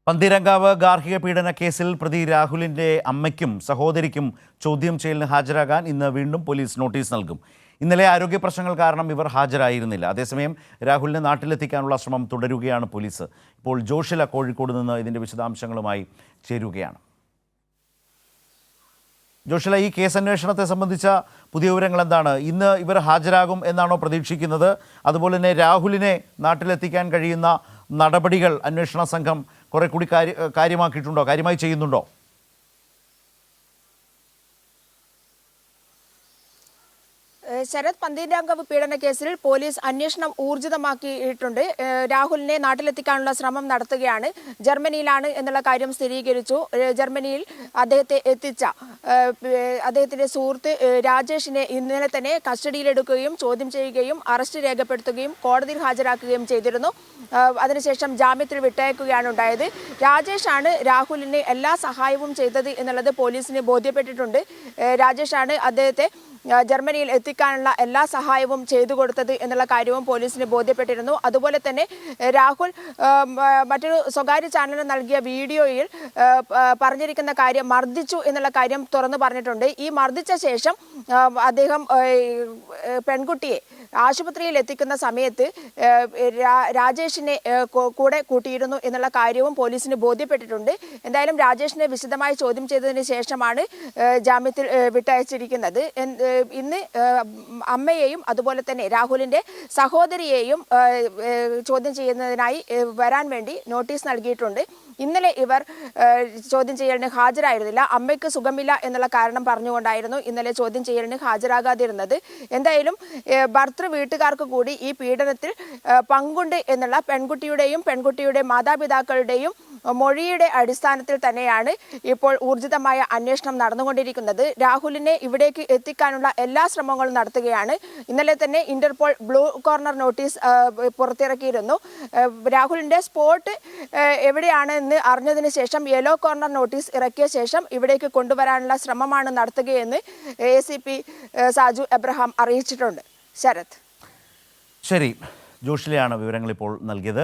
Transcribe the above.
പന്തീരങ്കാവ് ഗാർഹിക പീഡന കേസിൽ പ്രതി രാഹുലിന്റെ അമ്മയ്ക്കും സഹോദരിക്കും ചോദ്യം ചെയ്യലിന് ഹാജരാകാൻ ഇന്ന് വീണ്ടും പോലീസ് നോട്ടീസ് നൽകും. ഇന്നലെ ആരോഗ്യ പ്രശ്നങ്ങൾ കാരണം ഇവർ ഹാജരായിരുന്നില്ല. അതേസമയം രാഹുലിനെ നാട്ടിലെത്തിക്കാനുള്ള ശ്രമം തുടരുകയാണ് പോലീസ്. ഇപ്പോൾ ജോഷില കോഴിക്കോട് നിന്ന് ഇതിൻ്റെ വിശദാംശങ്ങളുമായി ചേരുകയാണ്. ജോഷില, ഈ കേസ് അന്വേഷണത്തെ സംബന്ധിച്ച പുതിയ വിവരങ്ങൾ എന്താണ്? ഇന്ന് ഇവർ ഹാജരാകും എന്നാണോ പ്രതീക്ഷിക്കുന്നത്? അതുപോലെ തന്നെ രാഹുലിനെ നാട്ടിലെത്തിക്കാൻ കഴിയുന്ന നടപടികൾ അന്വേഷണ സംഘം കുറെ കൂടി കാര്യമാക്കിയിട്ടുണ്ടോ, കാര്യമായി ചെയ്യുന്നുണ്ടോ? ശരത്, പന്തീരങ്കാവ് പീഡന കേസിൽ പോലീസ് അന്വേഷണം ഊർജിതമാക്കിയിട്ടുണ്ട്. രാഹുലിനെ നാട്ടിലെത്തിക്കാനുള്ള ശ്രമം നടത്തുകയാണ്. ജർമ്മനിയിലാണ് എന്നുള്ള കാര്യം സ്ഥിരീകരിച്ചു. ജർമ്മനിയിൽ അദ്ദേഹത്തെ എത്തിച്ച അദ്ദേഹത്തിന്റെ സുഹൃത്ത് രാജേഷിനെ ഇന്നലെ തന്നെ കസ്റ്റഡിയിലെടുക്കുകയും ചോദ്യം ചെയ്യുകയും അറസ്റ്റ് രേഖപ്പെടുത്തുകയും കോടതിയിൽ ഹാജരാക്കുകയും ചെയ്തിരുന്നു. അതിനുശേഷം ജാമ്യത്തിൽ വിട്ടയക്കുകയാണ് ഉണ്ടായത്. രാജേഷാണ് രാഹുലിന് എല്ലാ സഹായവും ചെയ്തത് എന്നുള്ളത് പോലീസിന് ബോധ്യപ്പെട്ടിട്ടുണ്ട്. രാജേഷാണ് അദ്ദേഹത്തെ ജർമ്മനിയിൽ എത്തിക്കാനുള്ള എല്ലാ സഹായവും ചെയ്തു കൊടുത്തത് എന്നുള്ള കാര്യവും പോലീസിന് ബോധ്യപ്പെട്ടിരുന്നു. അതുപോലെ തന്നെ രാഹുൽ മറ്റൊരു സ്വകാര്യ ചാനലിന് നൽകിയ വീഡിയോയിൽ പറഞ്ഞിരിക്കുന്ന കാര്യം, മർദ്ദിച്ചു എന്നുള്ള കാര്യം തുറന്നു പറഞ്ഞിട്ടുണ്ട്. ഈ മർദ്ദിച്ച ശേഷം അദ്ദേഹം പെൺകുട്ടിയെ ആശുപത്രിയിൽ എത്തിക്കുന്ന സമയത്ത് രാജേഷിനെ കൂടെ കൂട്ടിയിരുന്നു എന്നുള്ള കാര്യവും പോലീസിന് ബോധ്യപ്പെട്ടിട്ടുണ്ട്. എന്തായാലും രാജേഷിനെ വിശദമായി ചോദ്യം ചെയ്തതിന് ശേഷമാണ് ജാമ്യത്തിൽ വിട്ടയച്ചിരിക്കുന്നത്. ഇന്ന് അമ്മയെയും അതുപോലെ തന്നെ രാഹുലിന്റെ സഹോദരിയെയും ചോദ്യം ചെയ്യുന്നതിനായി വരാൻ വേണ്ടി നോട്ടീസ് നൽകിയിട്ടുണ്ട്. ഇന്നലെ ഇവർ ചോദ്യം ചെയ്യലിന് ഹാജരായിരുന്നില്ല. അമ്മയ്ക്ക് സുഖമില്ല എന്നുള്ള കാരണം പറഞ്ഞുകൊണ്ടായിരുന്നു ഇന്നലെ ചോദ്യം ചെയ്യലിന് ഹാജരാകാതിരുന്നത്. എന്തായാലും ഭർത്തൃ വീട്ടുകാർക്ക് കൂടി ഈ പീഡനത്തിൽ പങ്കുണ്ട് എന്നുള്ള പെൺകുട്ടിയുടെ മാതാപിതാക്കളുടെയും മൊഴിയുടെ അടിസ്ഥാനത്തിൽ തന്നെയാണ് ഇപ്പോൾ ഊർജിതമായ അന്വേഷണം നടന്നുകൊണ്ടിരിക്കുന്നത്. രാഹുലിനെ ഇവിടേക്ക് എത്തിക്കാനുള്ള എല്ലാ ശ്രമങ്ങളും നടത്തുകയാണ്. ഇന്നലെ തന്നെ ഇന്റർപോൾ ബ്ലൂ കോർണർ നോട്ടീസ് പുറത്തിറക്കിയിരുന്നു. രാഹുലിന്റെ സ്പോട്ട് എവിടെയാണെന്ന് അറിഞ്ഞതിന് ശേഷം യെല്ലോ കോർണർ നോട്ടീസ് ഇറക്കിയ ശേഷം ഇവിടേക്ക് കൊണ്ടുവരാനുള്ള ശ്രമമാണ് നടത്തുകയെന്ന് ACP സാജു എബ്രഹാം അറിയിച്ചിട്ടുണ്ട്. ശരത്, ശരി, ജോഷിലെയാണ് വിവരങ്ങൾ ഇപ്പോൾ നൽകിയത്.